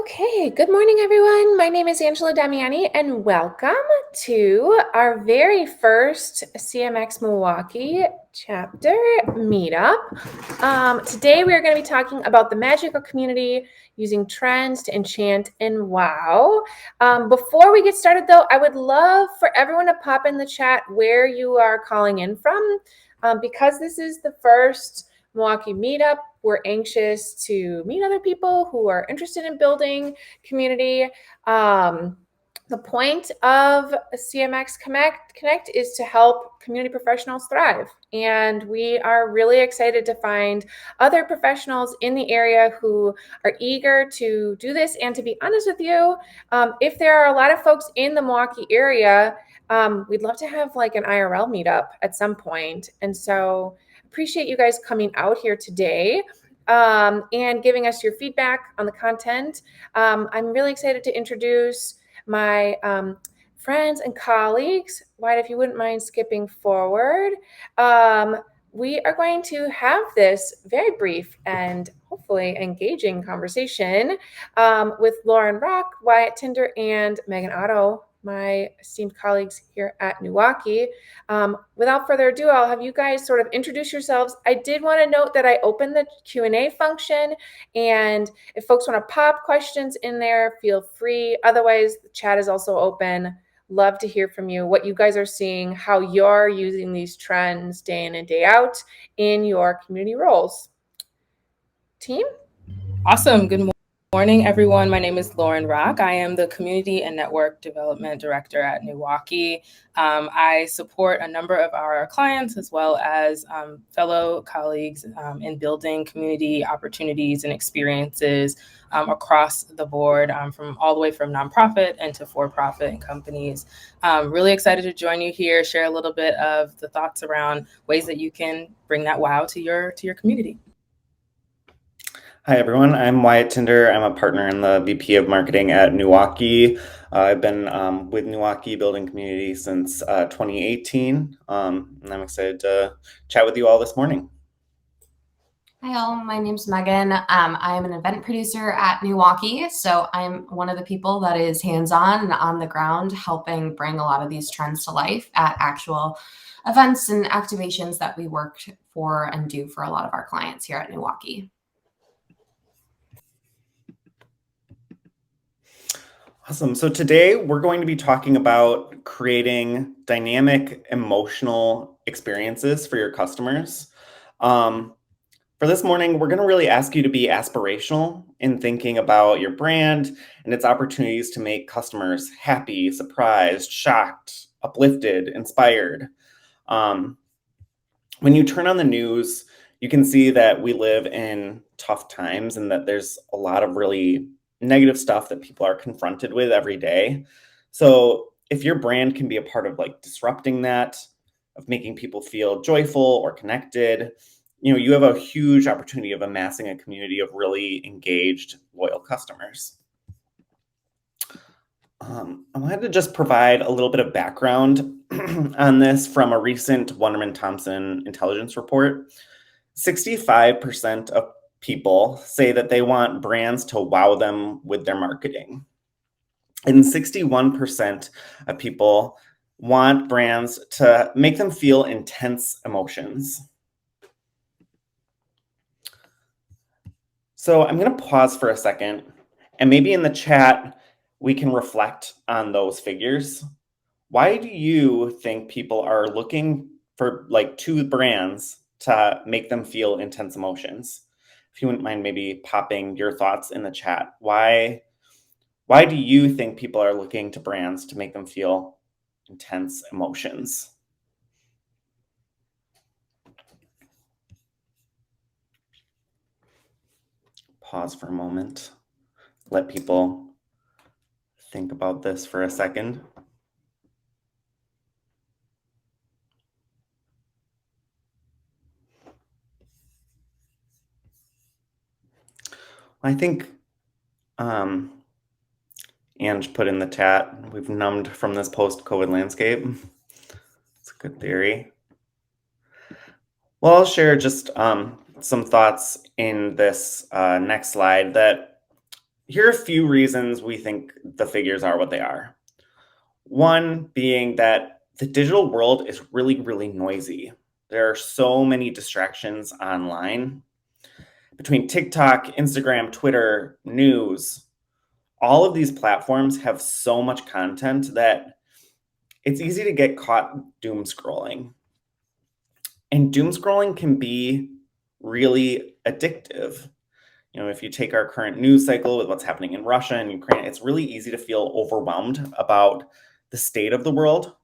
Okay, good morning, everyone. My name is Angela Damiani, and welcome to our very first CMX Milwaukee chapter meetup. Today, we are going to be talking about the magical community using trends to enchant and wow. Before we get started, though, I would love for everyone to pop in the chat where you are calling in from. Because this is the first Milwaukee meetup, we're anxious to meet other people who are interested in building community. The point of CMX Connect is to help community professionals thrive. And we are really excited to find other professionals in the area who are eager to do this. And to be honest with you, if there are a lot of folks in the Milwaukee area, we'd love to have like an IRL meetup at some point. And so appreciate you guys coming out here today and giving us your feedback on the content. I'm really excited to introduce my friends and colleagues. Wyatt, if you wouldn't mind skipping forward. We are going to have this very brief and hopefully engaging conversation with Lauren Rock, Wyatt Tinder, and Megan Otto, my esteemed colleagues here at Milwaukee. Without further ado, I'll have you guys sort of introduce yourselves. I did want to note that I opened the Q&A function, and if folks want to pop questions in there, feel free. Otherwise, the chat is also open. Love to hear from you, what you guys are seeing, how you're using these trends day in and day out in your community roles. Team? Awesome. Good morning, everyone. My name is Lauren Rock. I am the Community and Network Development Director at Milwaukee. I support a number of our clients as well as fellow colleagues in building community opportunities and experiences across the board, from all the way from nonprofit and to for-profit and companies. Really excited to join you here, share a little bit of the thoughts around ways that you can bring that wow to your community. Hi, everyone. I'm Wyatt Tinder. I'm a partner in the VP of Marketing at Milwaukee. I've been with Milwaukee building community since 2018, and I'm excited to chat with you all this morning. Hi all, my name's Megan. I'm an event producer at Milwaukee, so I'm one of the people that is hands-on and on the ground helping bring a lot of these trends to life at actual events and activations that we work for and do for a lot of our clients here at Milwaukee. Awesome. So today we're going to be talking about creating dynamic emotional experiences for your customers. For this morning, we're going to really ask you to be aspirational in thinking about your brand and its opportunities to make customers happy, surprised, shocked, uplifted, inspired. When you turn on the news, you can see that we live in tough times and that there's a lot of really negative stuff that people are confronted with every day. So if your brand can be a part of like disrupting that, of making people feel joyful or connected, you have a huge opportunity of amassing a community of really engaged, loyal customers. I wanted to just provide a little bit of background on this from a recent Wunderman Thompson intelligence report. 65% of people say that they want brands to wow them with their marketing. And 61% of people want brands to make them feel intense emotions. So I'm going to pause for a second, and maybe in the chat, we can reflect on those figures. Why do you think people are looking for like two brands to make them feel intense emotions? If you wouldn't mind maybe popping your thoughts in the chat. Why do you think people are looking to brands to make them feel intense emotions? Pause for a moment. Let people think about this for a second. I think Ange put in the chat, we've numbed from this post-COVID landscape. It's a good theory. Well, I'll share just some thoughts in this next slide that here are a few reasons we think the figures are what they are. One being that the digital world is really, really noisy. There are so many distractions online. Between TikTok, Instagram, Twitter, news, all of these platforms have so much content that it's easy to get caught doom scrolling. And doom scrolling can be really addictive. If you take our current news cycle with what's happening in Russia and Ukraine, it's really easy to feel overwhelmed about the state of the world.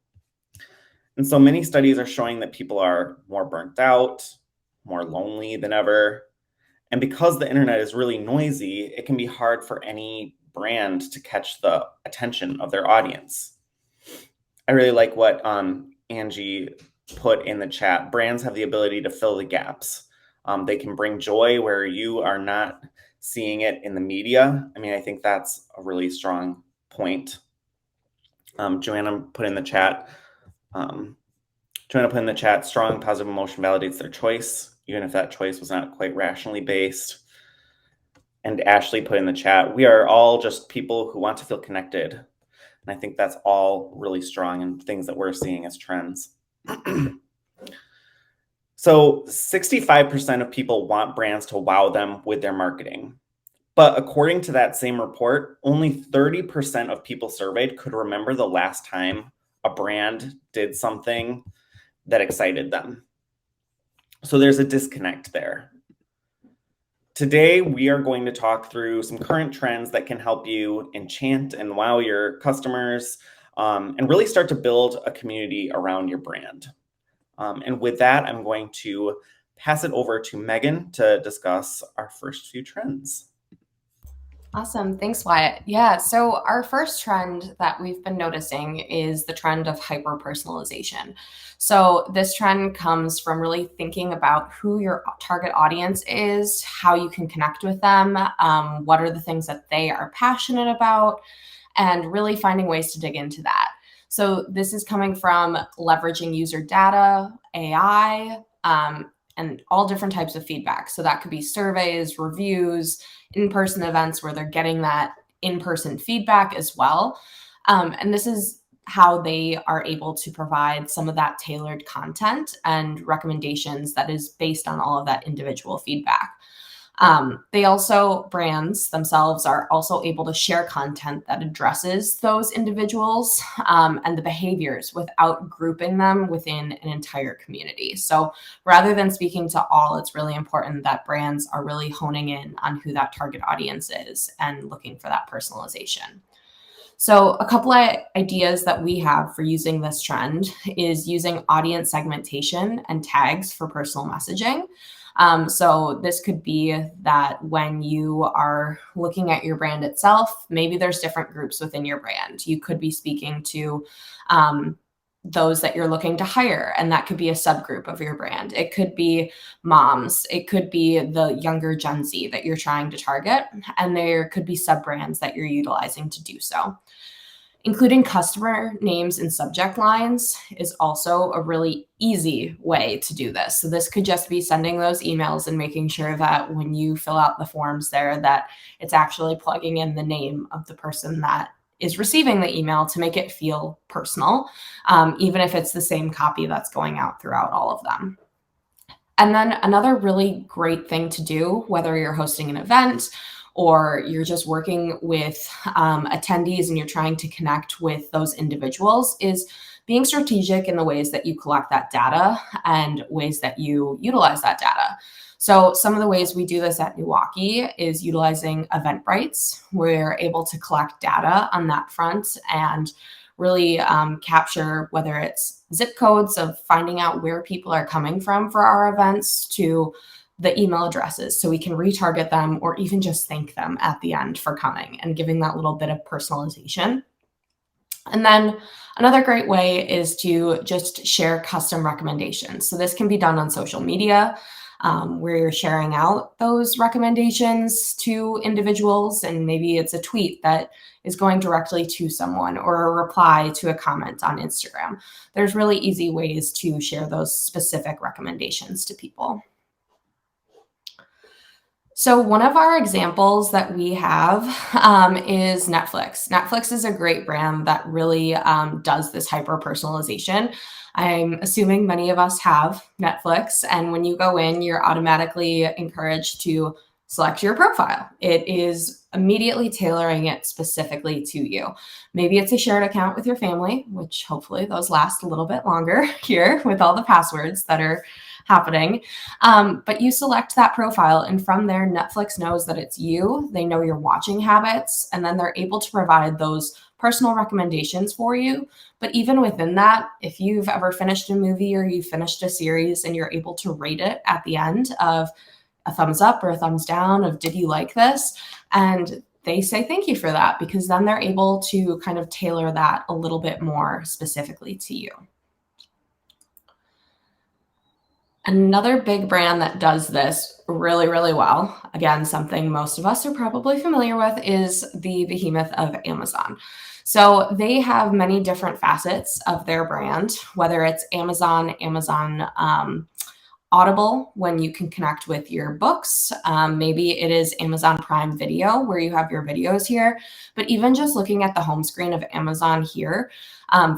And so many studies are showing that people are more burnt out, more lonely than ever. And because the internet is really noisy, it can be hard for any brand to catch the attention of their audience. I really like what Angie put in the chat. Brands have the ability to fill the gaps. They can bring joy where you are not seeing it in the media. I mean, I think that's a really strong point. Joanna put in the chat, strong positive emotion validates their choice, even if that choice was not quite rationally based. And Ashley put in the chat, we are all just people who want to feel connected. And I think that's all really strong and things that we're seeing as trends. So 65% of people want brands to wow them with their marketing. But according to that same report, only 30% of people surveyed could remember the last time a brand did something that excited them. So there's a disconnect there. Today, we are going to talk through some current trends that can help you enchant and wow your customers and really start to build a community around your brand. And with that, I'm going to pass it over to Megan to discuss our first few trends. Awesome. Thanks, Wyatt. Yeah, so our first trend that we've been noticing is the trend of hyper-personalization. So this trend comes from really thinking about who your target audience is, how you can connect with them, what are the things that they are passionate about, and really finding ways to dig into that. So this is coming from leveraging user data, AI, and all different types of feedback. So that could be surveys, reviews, in-person events where they're getting that in-person feedback as well. And this is how they are able to provide some of that tailored content and recommendations that is based on all of that individual feedback. Brands themselves are also able to share content that addresses those individuals and the behaviors without grouping them within an entire community. So rather than speaking to all, it's really important that brands are really honing in on who that target audience is and looking for that personalization. So a couple of ideas that we have for using this trend is using audience segmentation and tags for personal messaging. So this could be that when you are looking at your brand itself, maybe there's different groups within your brand. You could be speaking to those that you're looking to hire, and that could be a subgroup of your brand. It could be moms. It could be the younger Gen Z that you're trying to target, and there could be sub-brands that you're utilizing to do so. Including customer names and subject lines is also a really easy way to do this. So this could just be sending those emails and making sure that when you fill out the forms there, that it's actually plugging in the name of the person that is receiving the email to make it feel personal, even if it's the same copy that's going out throughout all of them. And then another really great thing to do, whether you're hosting an event or you're just working with attendees and you're trying to connect with those individuals, is being strategic in the ways that you collect that data and ways that you utilize that data. So some of the ways we do this at Milwaukee is utilizing Eventbrite. We're able to collect data on that front and really capture whether it's zip codes of finding out where people are coming from for our events to the email addresses, so we can retarget them or even just thank them at the end for coming and giving that little bit of personalization. And then another great way is to just share custom recommendations. So this can be done on social media where you're sharing out those recommendations to individuals, and maybe it's a tweet that is going directly to someone or a reply to a comment on Instagram. There's really easy ways to share those specific recommendations to people. So one of our examples that we have is Netflix. Netflix is a great brand that really does this hyper-personalization. I'm assuming many of us have Netflix, and when you go in, you're automatically encouraged to select your profile. It is immediately tailoring it specifically to you. Maybe it's a shared account with your family, which hopefully those last a little bit longer here with all the passwords that are happening. But you select that profile, and from there, Netflix knows that it's you. They know your watching habits, and then they're able to provide those personal recommendations for you. But even within that, if you've ever finished a movie or you finished a series and you're able to rate it at the end of a thumbs up or a thumbs down of did you like this? And they say thank you for that, because then they're able to kind of tailor that a little bit more specifically to you. Another big brand that does this really, really well, again, something most of us are probably familiar with, is the behemoth of Amazon. So they have many different facets of their brand, whether it's Amazon Audible, when you can connect with your books. Maybe it is Amazon Prime Video, where you have your videos here. But even just looking at the home screen of Amazon here,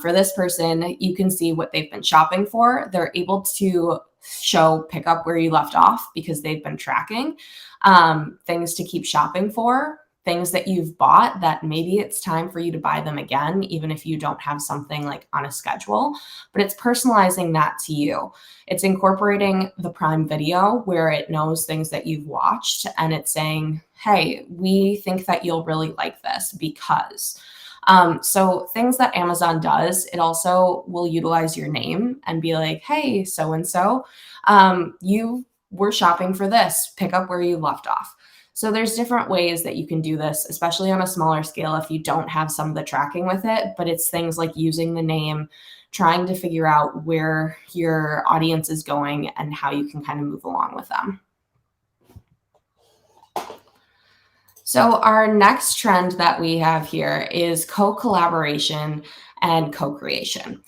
for this person, you can see what they've been shopping for. They're able to show pick up where you left off because they've been tracking things to keep shopping for, things that you've bought that maybe it's time for you to buy them again, even if you don't have something like on a schedule. But it's personalizing that to you. It's incorporating the Prime Video where it knows things that you've watched, and it's saying, hey, we think that you'll really like this because. So things that Amazon does, it also will utilize your name and be like, hey, so-and-so, you were shopping for this, pick up where you left off. So there's different ways that you can do this, especially on a smaller scale if you don't have some of the tracking with it, but it's things like using the name, trying to figure out where your audience is going and how you can kind of move along with them. So our next trend that we have here is co-collaboration and co-creation.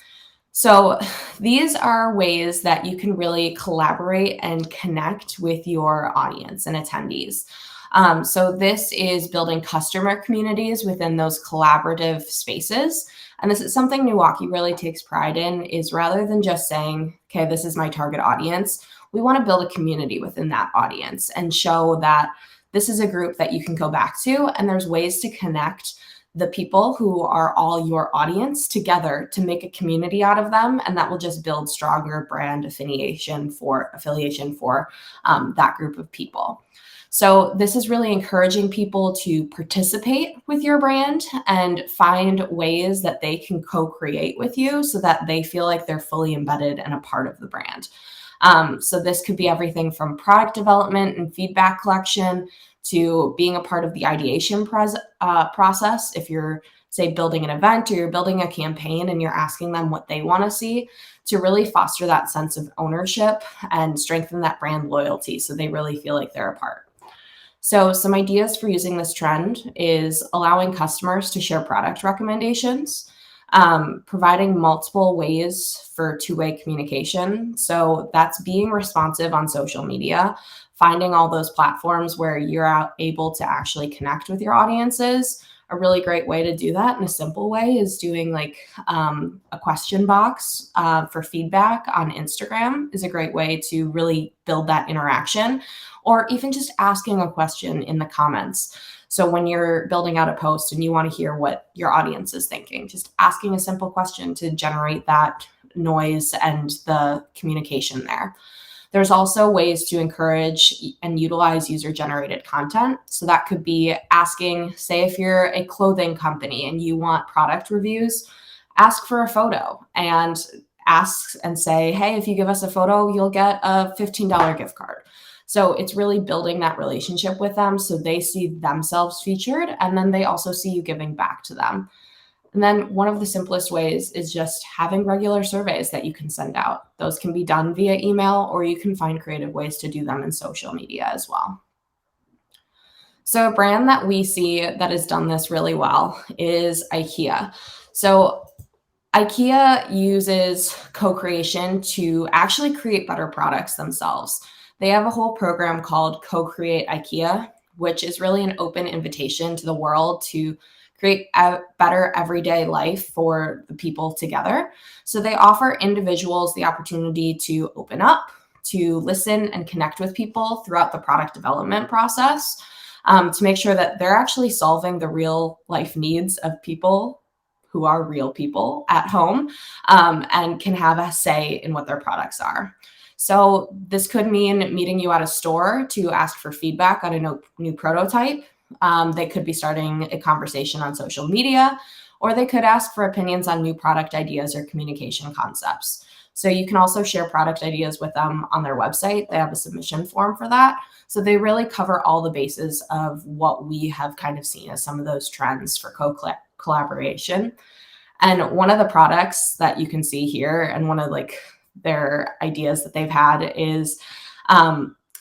So these are ways that you can really collaborate and connect with your audience and attendees. So this is building customer communities within those collaborative spaces. And this is something Milwaukee really takes pride in, is rather than just saying, okay, this is my target audience, we want to build a community within that audience and show that this is a group that you can go back to, and there's ways to connect the people who are all your audience together to make a community out of them, and that will just build stronger brand affiliation for that group of people. So this is really encouraging people to participate with your brand and find ways that they can co-create with you so that they feel like they're fully embedded and a part of the brand. So this could be everything from product development and feedback collection to being a part of the ideation process. If you're, say, building an event or you're building a campaign and you're asking them what they want to see, to really foster that sense of ownership and strengthen that brand loyalty so they really feel like they're a part. So some ideas for using this trend is allowing customers to share product recommendations, providing multiple ways for two-way communication. So that's being responsive on social media, finding all those platforms where you're able to actually connect with your audiences. A really great way to do that in a simple way is doing like a question box for feedback on Instagram is a great way to really build that interaction, or even just asking a question in the comments. So when you're building out a post and you want to hear what your audience is thinking, just asking a simple question to generate that noise and the communication there. There's also ways to encourage and utilize user-generated content. So that could be asking, say, if you're a clothing company and you want product reviews, ask for a photo and ask and say, hey, if you give us a photo, you'll get a $15 gift card. So it's really building that relationship with them so they see themselves featured, and then they also see you giving back to them. And then one of the simplest ways is just having regular surveys that you can send out. Those can be done via email, or you can find creative ways to do them in social media as well. So a brand that we see that has done this really well is IKEA. So IKEA uses co-creation to actually create better products themselves. They have a whole program called Co-Create IKEA, which is really an open invitation to the world to create a better everyday life for the people together. So they offer individuals the opportunity to open up, to listen and connect with people throughout the product development process, to make sure that they're actually solving the real life needs of people who are real people at home, and can have a say in what their products are. So this could mean meeting you at a store to ask for feedback on a new prototype. They could be starting a conversation on social media, or they could ask for opinions on new product ideas or communication concepts. So you can also share product ideas with them on their website. They have a submission form for that. So they really cover all the bases of what we have kind of seen as some of those trends for collaboration. And one of the products that you can see here, and one of like their ideas that they've had is,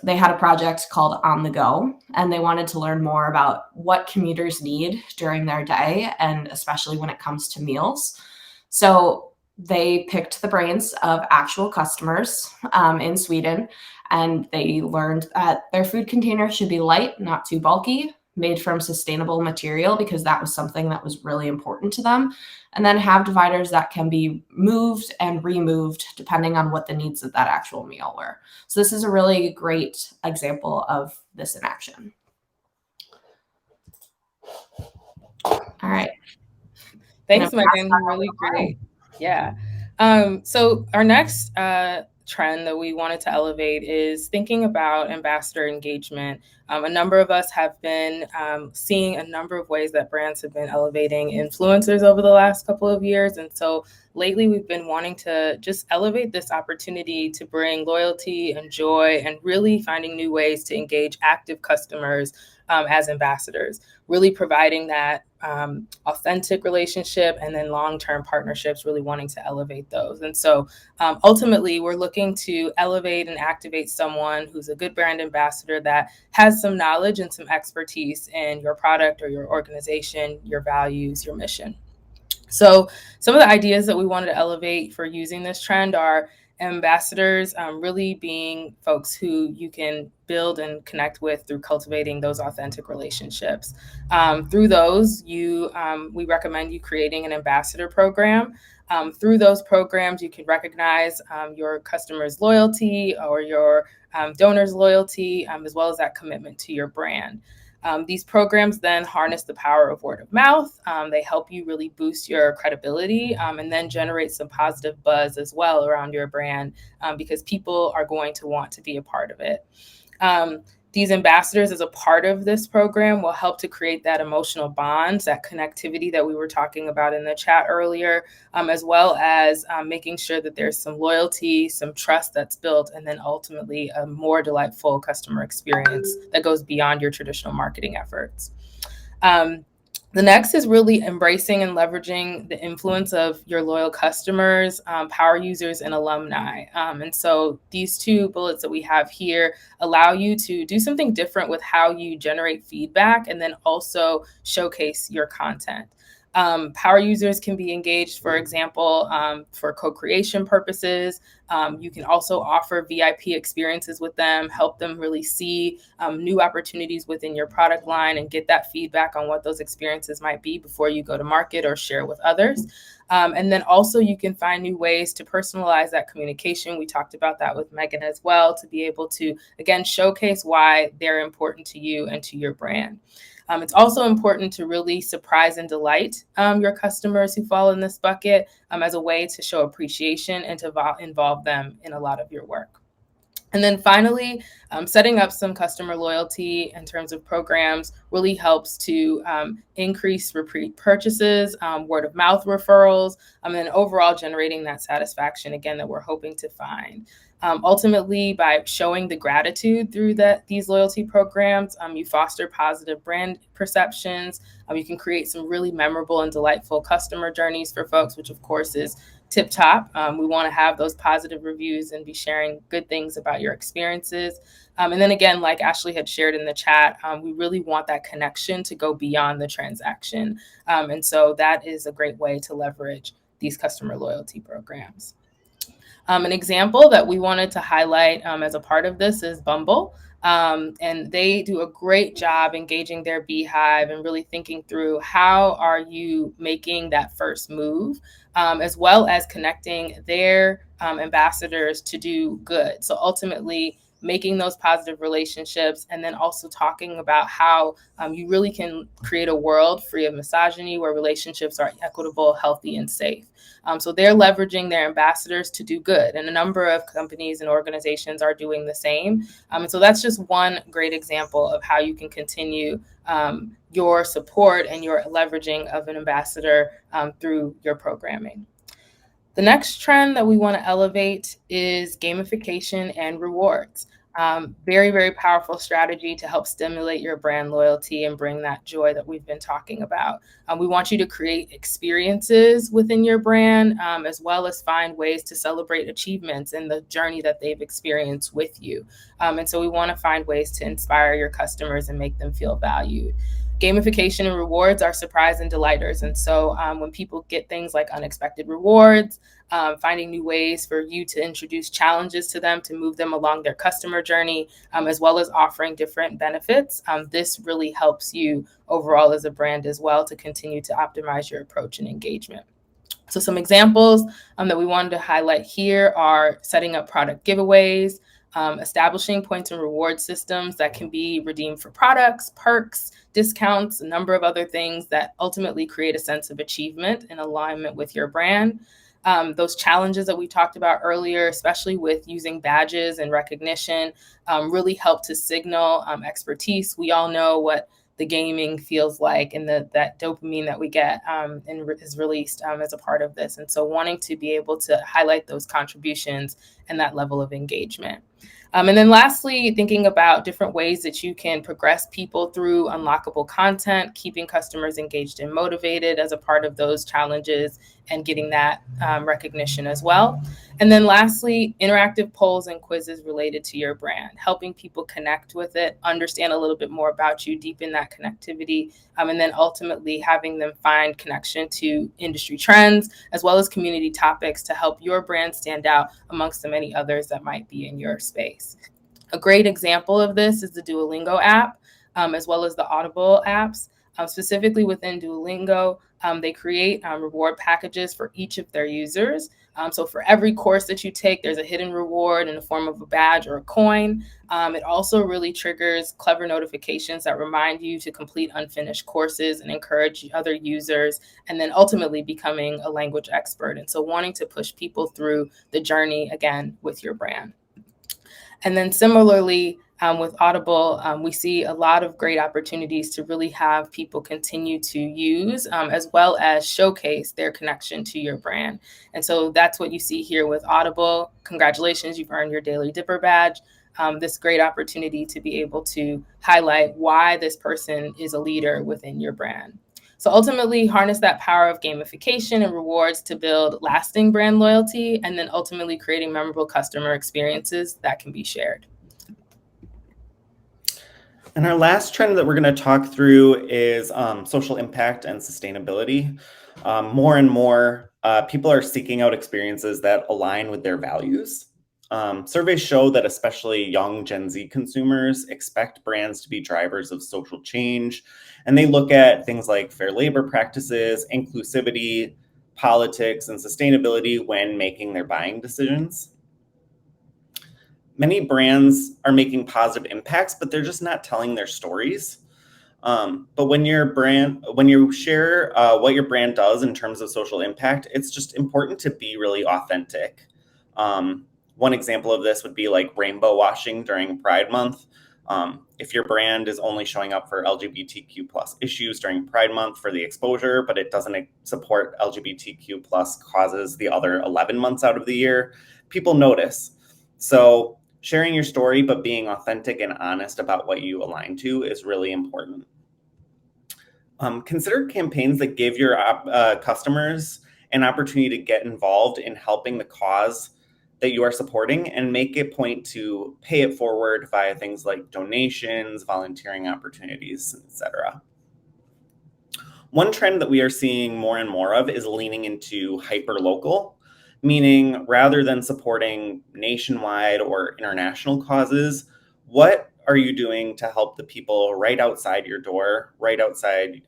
they had a project called On the Go, and they wanted to learn more about what commuters need during their day, and especially when it comes to meals. So they picked the brains of actual customers in Sweden, and they learned that their food container should be light, not too bulky, made from sustainable material, because that was something that was really important to them, and then have dividers that can be moved and removed depending on what the needs of that actual meal were. So this is a really great example of this in action. All right. Thanks, Megan. Really great. Yeah. So our next trend that we wanted to elevate is thinking about ambassador engagement. A number of us have been seeing a number of ways that brands have been elevating influencers over the last couple of years. And so lately we've been wanting to just elevate this opportunity to bring loyalty and joy, and really finding new ways to engage active customers as ambassadors, really providing that authentic relationship, and then long-term partnerships, really wanting to elevate those. And so ultimately, we're looking to elevate and activate someone who's a good brand ambassador that has some knowledge and some expertise in your product or your organization, your values, your mission. So some of the ideas that we wanted to elevate for using this trend are ambassadors really being folks who you can build and connect with through cultivating those authentic relationships. Through those, we recommend you creating an ambassador program. Through those programs, you can recognize your customers' loyalty or your donors' loyalty, as well as that commitment to your brand. These programs then harness the power of word of mouth. They help you really boost your credibility, and then generate some positive buzz as well around your brand, because people are going to want to be a part of it. These ambassadors, as a part of this program, will help to create that emotional bond, that connectivity that we were talking about in the chat earlier, as well as making sure that there's some loyalty, some trust that's built, and then ultimately a more delightful customer experience that goes beyond your traditional marketing efforts. The next is really embracing and leveraging the influence of your loyal customers, power users, and alumni. And so these two bullets that we have here allow you to do something different with how you generate feedback, and then also showcase your content. Power users can be engaged, for example, for co-creation purposes. You can also offer VIP experiences with them, help them really see new opportunities within your product line, and get that feedback on what those experiences might be before you go to market or share with others. And then also you can find new ways to personalize that communication. We talked about that with Megan as well, to be able to, again, showcase why they're important to you and to your brand. It's also important to really surprise and delight your customers who fall in this bucket, as a way to show appreciation and to involve them in a lot of your work. And then finally, setting up some customer loyalty in terms of programs really helps to increase repeat purchases, word of mouth referrals, and then overall generating that satisfaction, again, that we're hoping to find. Ultimately, by showing the gratitude through these loyalty programs, you foster positive brand perceptions. You can create some really memorable and delightful customer journeys for folks, which of course is tip top. We want to have those positive reviews and be sharing good things about your experiences. And then again, like Ashley had shared in the chat, we really want that connection to go beyond the transaction. And so that is a great way to leverage these customer loyalty programs. An example that we wanted to highlight as a part of this is Bumble. And they do a great job engaging their beehive and really thinking through how are you making that first move, as well as connecting their ambassadors to do good. So ultimately, making those positive relationships, and then also talking about how you really can create a world free of misogyny where relationships are equitable, healthy, and safe. So they're leveraging their ambassadors to do good, and a number of companies and organizations are doing the same. And so that's just one great example of how you can continue your support and your leveraging of an ambassador through your programming. The next trend that we want to elevate is gamification and rewards. Very, very powerful strategy to help stimulate your brand loyalty and bring that joy that we've been talking about. We want you to create experiences within your brand, as well as find ways to celebrate achievements and the journey that they've experienced with you. And so we want to find ways to inspire your customers and make them feel valued. Gamification and rewards are surprise and delighters. And so when people get things like unexpected rewards, finding new ways for you to introduce challenges to them to move them along their customer journey, as well as offering different benefits, this really helps you overall as a brand as well to continue to optimize your approach and engagement. So some examples that we wanted to highlight here are setting up product giveaways, establishing points and reward systems that can be redeemed for products, perks, discounts, a number of other things that ultimately create a sense of achievement and alignment with your brand. Those challenges that we talked about earlier, especially with using badges and recognition, really help to signal expertise. We all know what the gaming feels like and that dopamine that we get and is released as a part of this. And so wanting to be able to highlight those contributions and that level of engagement. And then lastly, thinking about different ways that you can progress people through unlockable content, keeping customers engaged and motivated as a part of those challenges and getting that recognition as well. And then lastly, interactive polls and quizzes related to your brand, helping people connect with it, understand a little bit more about you, deepen that connectivity, and then ultimately having them find connection to industry trends, as well as community topics to help your brand stand out amongst the many others that might be in your space. A great example of this is the Duolingo app, as well as the Audible apps. Specifically within Duolingo, they create reward packages for each of their users. So for every course that you take, there's a hidden reward in the form of a badge or a coin. It also really triggers clever notifications that remind you to complete unfinished courses and encourage other users, and then ultimately becoming a language expert. And so wanting to push people through the journey again with your brand. And then similarly, with Audible, we see a lot of great opportunities to really have people continue to use, as well as showcase their connection to your brand. And so that's what you see here with Audible. Congratulations, you've earned your Daily Dipper badge. This great opportunity to be able to highlight why this person is a leader within your brand. So ultimately harness that power of gamification and rewards to build lasting brand loyalty, and then ultimately creating memorable customer experiences that can be shared. And our last trend that we're going to talk through is social impact and sustainability. More and more people are seeking out experiences that align with their values. Surveys show that especially young Gen Z consumers expect brands to be drivers of social change, and they look at things like fair labor practices, inclusivity, politics, and sustainability when making their buying decisions. Many brands are making positive impacts, but they're just not telling their stories. But when you share what your brand does in terms of social impact, it's just important to be really authentic. One example of this would be like rainbow washing during Pride Month. If your brand is only showing up for LGBTQ plus issues during Pride Month for the exposure, but it doesn't support LGBTQ plus causes the other 11 months out of the year, people notice. So sharing your story, but being authentic and honest about what you align to is really important. Consider campaigns that give your customers an opportunity to get involved in helping the cause that you are supporting, and make a point to pay it forward via things like donations, volunteering opportunities, etc. One trend that we are seeing more and more of is leaning into hyper-local. meaning rather than supporting nationwide or international causes, what are you doing to help the people right outside your door, right outside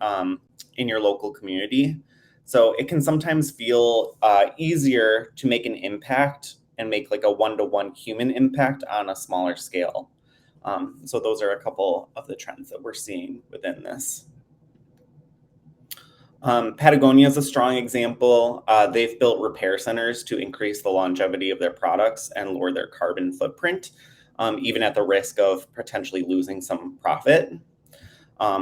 in your local community? So it can sometimes feel easier to make an impact and make like a one-to-one human impact on a smaller scale. So those are a couple of the trends that we're seeing within this. Patagonia is a strong example. They've built repair centers to increase the longevity of their products and lower their carbon footprint, even at the risk of potentially losing some profit.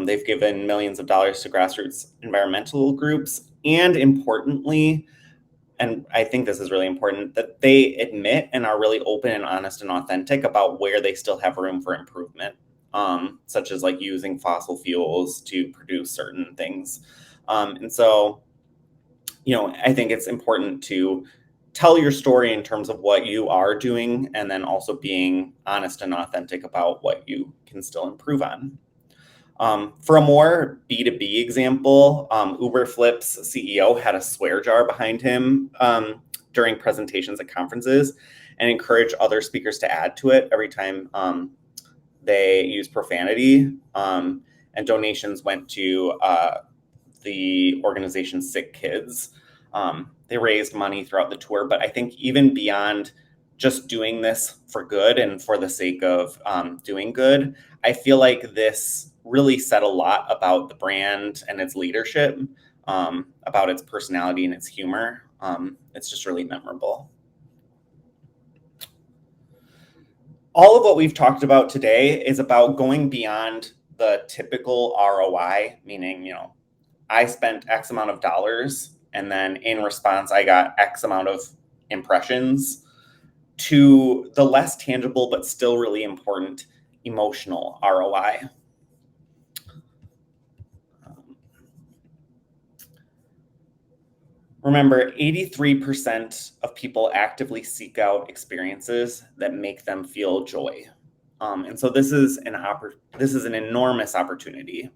They've given millions of dollars to grassroots environmental groups, and importantly, and I think this is really important, that they admit and are really open and honest and authentic about where they still have room for improvement, such as like using fossil fuels to produce certain things. And so, I think it's important to tell your story in terms of what you are doing, and then also being honest and authentic about what you can still improve on. For a more B2B example, Uberflip's CEO had a swear jar behind him during presentations at conferences and encouraged other speakers to add to it every time they use profanity. And donations went to the organization Sick Kids. They raised money throughout the tour, but I think even beyond just doing this for good and for the sake of doing good, I feel like this really said a lot about the brand and its leadership, about its personality and its humor. It's just really memorable. All of what we've talked about today is about going beyond the typical ROI, meaning, I spent X amount of dollars, and then in response, I got X amount of impressions, to the less tangible but still really important emotional ROI. Remember, 83% of people actively seek out experiences that make them feel joy. And so this is an enormous opportunity.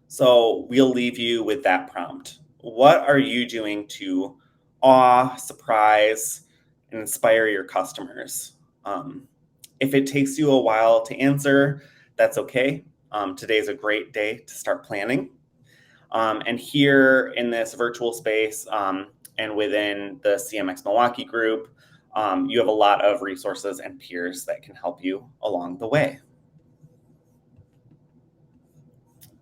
So we'll leave you with that prompt. What are you doing to awe, surprise, and inspire your customers? If it takes you a while to answer, that's okay. Today's a great day to start planning. And here in this virtual space and within the CMX Milwaukee group, you have a lot of resources and peers that can help you along the way.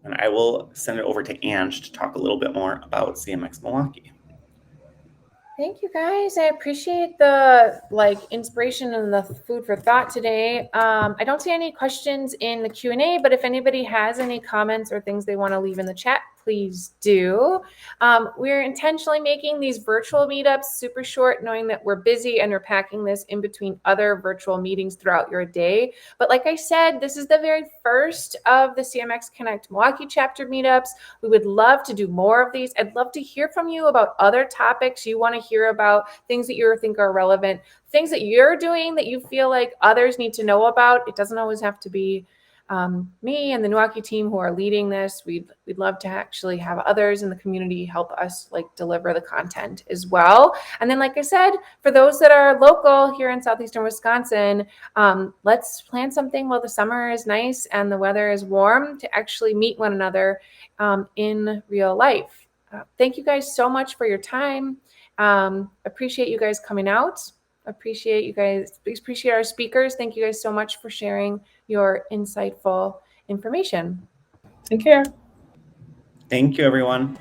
And I will send it over to Ange to talk a little bit more about CMX Milwaukee. Thank you, guys. I appreciate the inspiration and the food for thought today. I don't see any questions in the Q&A, but if anybody has any comments or things they want to leave in the chat, please do. We're intentionally making these virtual meetups super short, knowing that we're busy and we're packing this in between other virtual meetings throughout your day. But like I said, this is the very first of the CMX Connect Milwaukee chapter meetups. We would love to do more of these. I'd love to hear from you about other topics you want to hear about, things that you think are relevant, things that you're doing that you feel like others need to know about. It doesn't always have to be me and the Milwaukee team who are leading this. We'd love to actually have others in the community help us deliver the content as well. And then, like I said, for those that are local here in southeastern Wisconsin, let's plan something while the summer is nice and the weather is warm to actually meet one another in real life. Thank you guys so much for your time. Appreciate you guys coming out. Appreciate our speakers. Thank you guys so much for sharing your insightful information. Take care. Thank you, everyone.